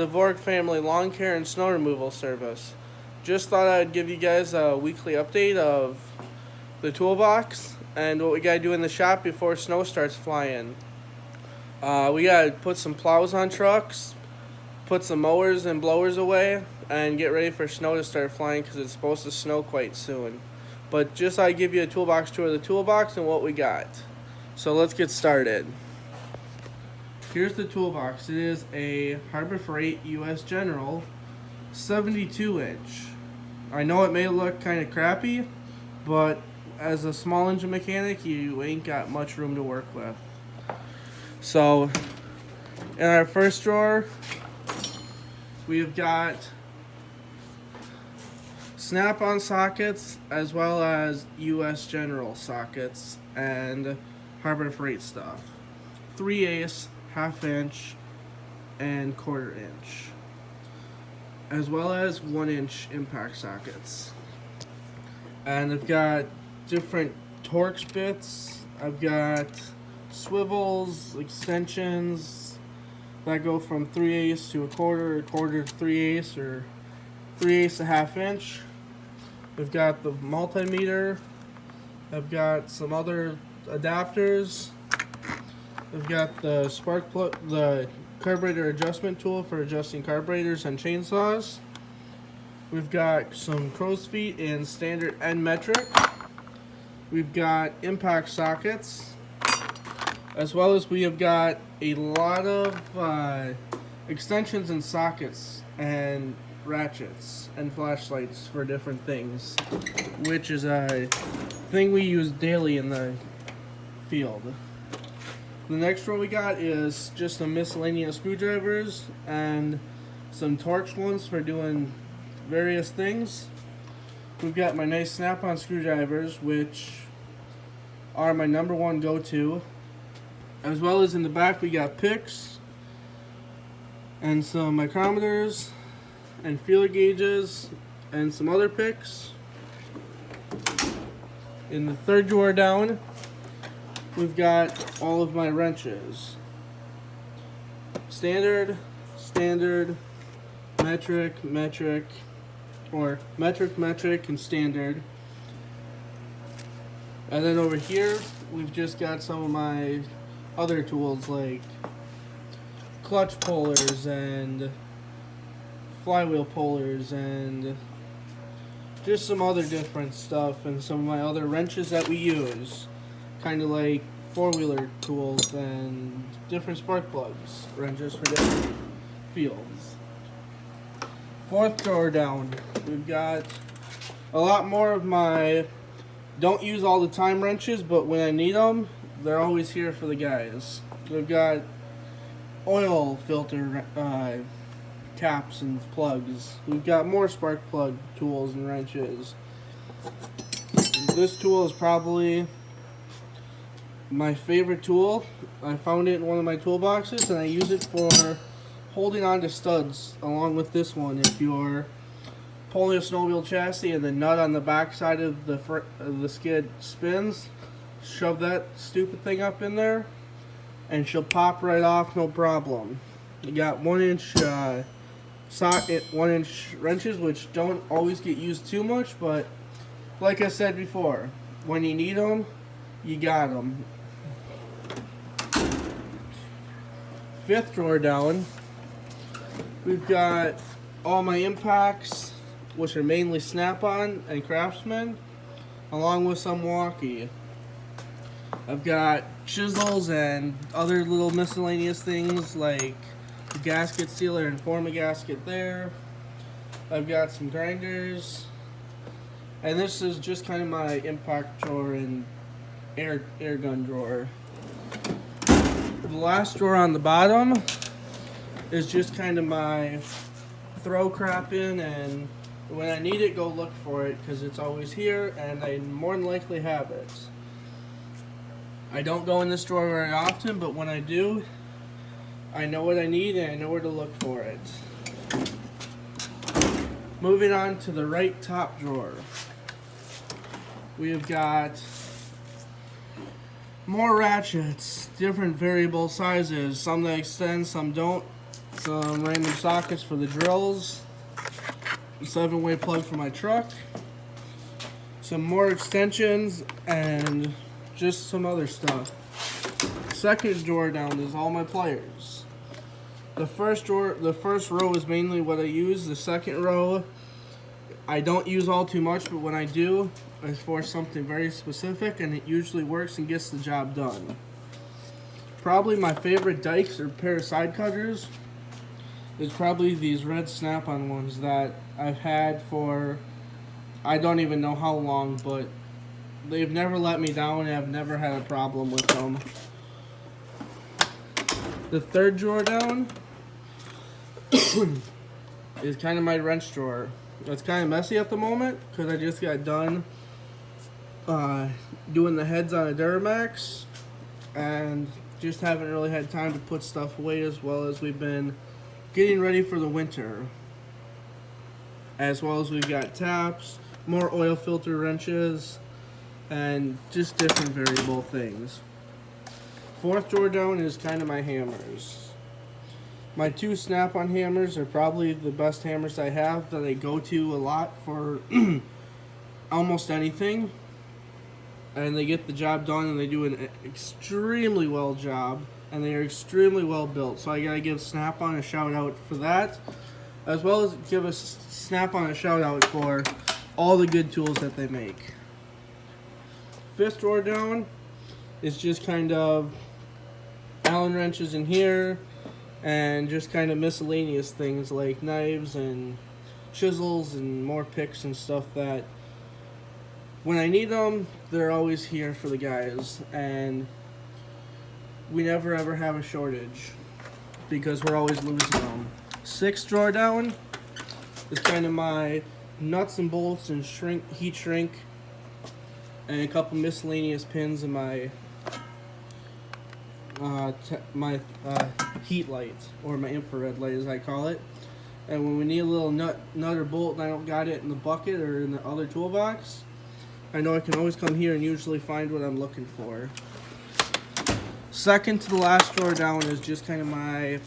The Vork Family Lawn Care and Snow Removal Service. Just thought I'd give you guys a weekly update of the toolbox and what we gotta do in the shop before snow starts flying. We gotta put some plows on trucks, put some mowers and blowers away, and get ready for snow to start flying because it's supposed to snow quite soon. But just I give you a toolbox tour of the toolbox and what we got. So let's get started. Here's the toolbox. It is a Harbor Freight US General 72 inch. I know it may look kind of crappy, but as a small engine mechanic, you ain't got much room to work with. So, in our first drawer, we've got snap-on sockets as well as US General sockets and Harbor Freight stuff. 3/8, ½ inch, and 1/4 inch, as well as 1-inch impact sockets. And I've got different Torx bits. I've got swivels, extensions that go from 3/8 to 1/4, 1/4 to 3/8, or 3/8 to ½ inch. We've got the multimeter. I've got some other adapters. We've got the spark plug, the carburetor adjustment tool for adjusting carburetors and chainsaws. We've got some crow's feet in standard and metric. We've got impact sockets, as well as we have got a lot of extensions and sockets and ratchets and flashlights for different things, which is a thing we use daily in the field. The next row we got is just some miscellaneous screwdrivers and some Torx ones for doing various things. We've got my nice snap-on screwdrivers, which are my #1 go-to. As well as in the back we got picks and some micrometers and feeler gauges and some other picks. In the third drawer down, we've got all of my wrenches. Standard, metric, or metric, and standard. And then over here, we've just got some of my other tools like clutch pullers and flywheel pullers and just some other different stuff, and some of my other wrenches that we use. Kind of like four-wheeler tools and different spark plugs, wrenches for different fields. Fourth drawer down, we've got a lot more of my don't use all the time wrenches, but when I need them, they're always here for the guys. We've got oil filter caps and plugs. We've got more spark plug tools and wrenches. This tool is probably my favorite tool. I found it in one of my toolboxes, and I use it for holding on to studs along with this one. If you're pulling a snowmobile chassis and the nut on the back side of the skid spins, shove that stupid thing up in there and she'll pop right off, no problem. You got 1-inch socket, 1-inch wrenches, which don't always get used too much, but like I said before, when you need them, you got them. Fifth drawer down, we've got all my impacts, which are mainly Snap-on and Craftsman, along with some Milwaukee. I've got chisels and other little miscellaneous things like the gasket sealer and form a gasket there. I've got some grinders, and this is just kind of my impact drawer and air gun drawer. The last drawer on the bottom is just kind of my throw crap in, and when I need it, go look for it, because it's always here and I more than likely have it. I don't go in this drawer very often, but when I do, I know what I need and I know where to look for it. Moving on to the right top drawer, we have got more ratchets, different variable sizes, some that extend, some don't. some random sockets for the drills, a 7-way plug for my truck, some more extensions, and just some other stuff. Second drawer down is all my pliers. The first row is mainly what I use. The second row I don't use all too much, but when I do, it's for something very specific, and it usually works and gets the job done. Probably my favorite dikes or pair of side cutters is probably these red snap-on ones that I've had for I don't even know how long, but they've never let me down and I've never had a problem with them. The third drawer down is kind of my wrench drawer. It's kind of messy at the moment because I just got done doing the heads on a Duramax and just haven't really had time to put stuff away, as well as we've been getting ready for the winter. As well as we've got taps, more oil filter wrenches, and just different variable things. Fourth drawer down is kind of my hammers. My 2 snap-on hammers are probably the best hammers I have that I go to a lot for almost anything. And they get the job done, and they do an extremely well job, and they are extremely well built. So I gotta give Snap-on a shout out for that, as well as give a Snap-on a shout out for all the good tools that they make. Fifth drawer down is just kind of Allen wrenches in here, and just kind of miscellaneous things like knives and chisels and more picks and stuff that when I need them, they're always here for the guys, and we never ever have a shortage because we're always losing them. Sixth drawer down is kind of my nuts and bolts and heat shrink, and a couple miscellaneous pins in my heat light, or my infrared light as I call it. And when we need a little nut or bolt and I don't got it in the bucket or in the other toolbox, I know I can always come here and usually find what I'm looking for. Second to the last drawer down is just kind of my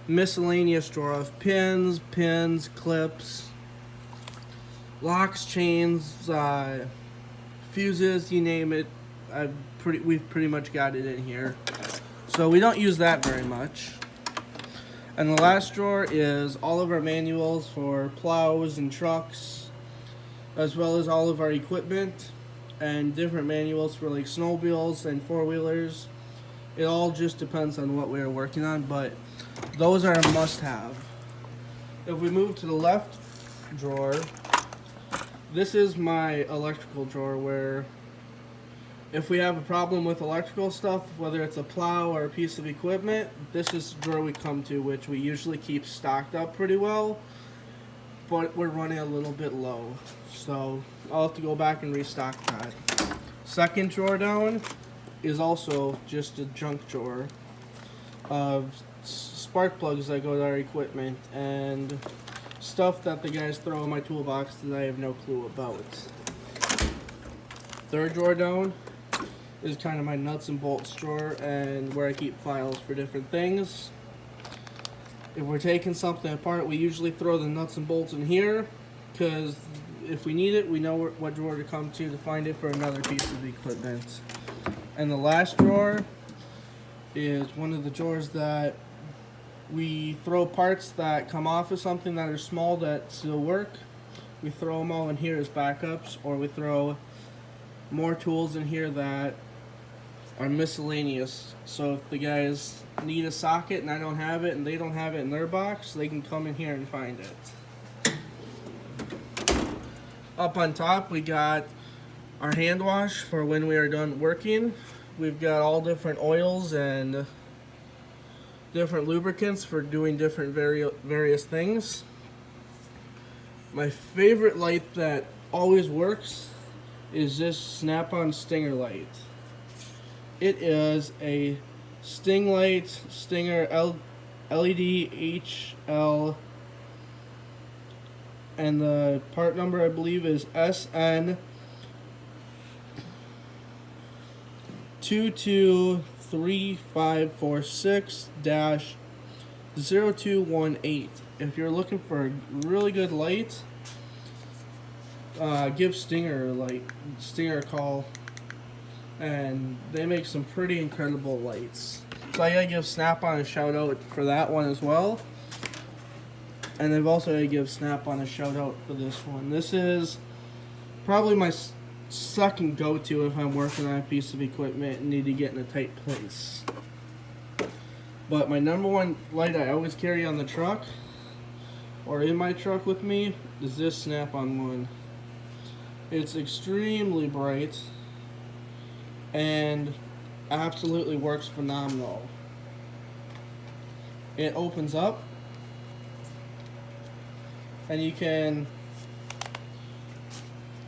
miscellaneous drawer of pins, clips, locks, chains, fuses, you name it. We've pretty much got it in here. So we don't use that very much. And the last drawer is all of our manuals for plows and trucks, as well as all of our equipment and different manuals for like snowmobiles and 4-wheelers. It all just depends on what we're working on, but those are a must-have. If we move to the left drawer, this is my electrical drawer, where if we have a problem with electrical stuff, whether it's a plow or a piece of equipment, this is the drawer we come to, which we usually keep stocked up pretty well, but we're running a little bit low, so I'll have to go back and restock that. Second drawer down is also just a junk drawer of spark plugs that go to our equipment and stuff that the guys throw in my toolbox that I have no clue about. Third drawer down is kind of my nuts and bolts drawer, and where I keep files for different things. If we're taking something apart, we usually throw the nuts and bolts in here, because if we need it, we know what drawer to come to find it for another piece of equipment. And the last drawer is one of the drawers that we throw parts that come off of something that are small that still work. We throw them all in here as backups, or we throw more tools in here that are miscellaneous. So if the guys need a socket and I don't have it and they don't have it in their box, they can come in here and find it. Up on top we got our hand wash for when we are done working. We've got all different oils and different lubricants for doing different various things. My favorite light that always works is this Snap-on Stinger light. It is a Stinger LED HL, and the part number I believe is SN 223546 0218. If you're looking for a really good light, give Stinger a call, and they make some pretty incredible lights. So I gotta give Snap-on a shout out for that one as well. And I've also gotta give Snap-on a shout out for this one. This is probably my second go-to if I'm working on a piece of equipment and need to get in a tight place. But my number one light I always carry on the truck or in my truck with me is this Snap-on one. It's extremely bright and absolutely works phenomenal. It opens up and you can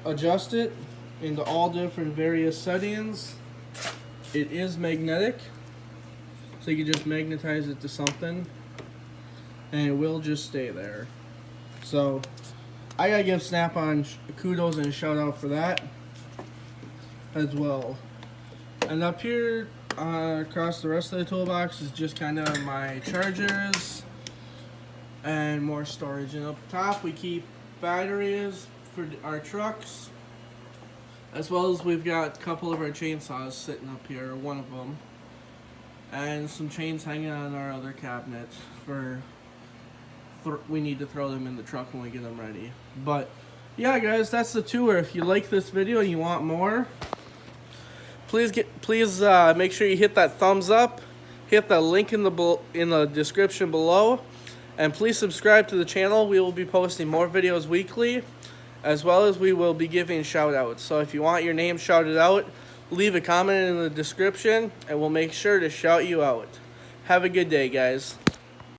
adjust it into all different various settings. It is magnetic, so you can just magnetize it to something and it will just stay there. So I gotta give Snap-on kudos and a shout out for that as well. And up here across the rest of the toolbox is just kind of my chargers and more storage. And up top we keep batteries for our trucks, as well as we've got a couple of our chainsaws sitting up here, one of them, and some chains hanging on our other cabinet for we need to throw them in the truck when we get them ready. But yeah, guys, that's the tour. If you like this video and you want more, please make sure you hit that thumbs up, hit the link in the description below, and please subscribe to the channel. We will be posting more videos weekly, as well as we will be giving shout outs. So if you want your name shouted out, leave a comment in the description and we'll make sure to shout you out. Have a good day, guys.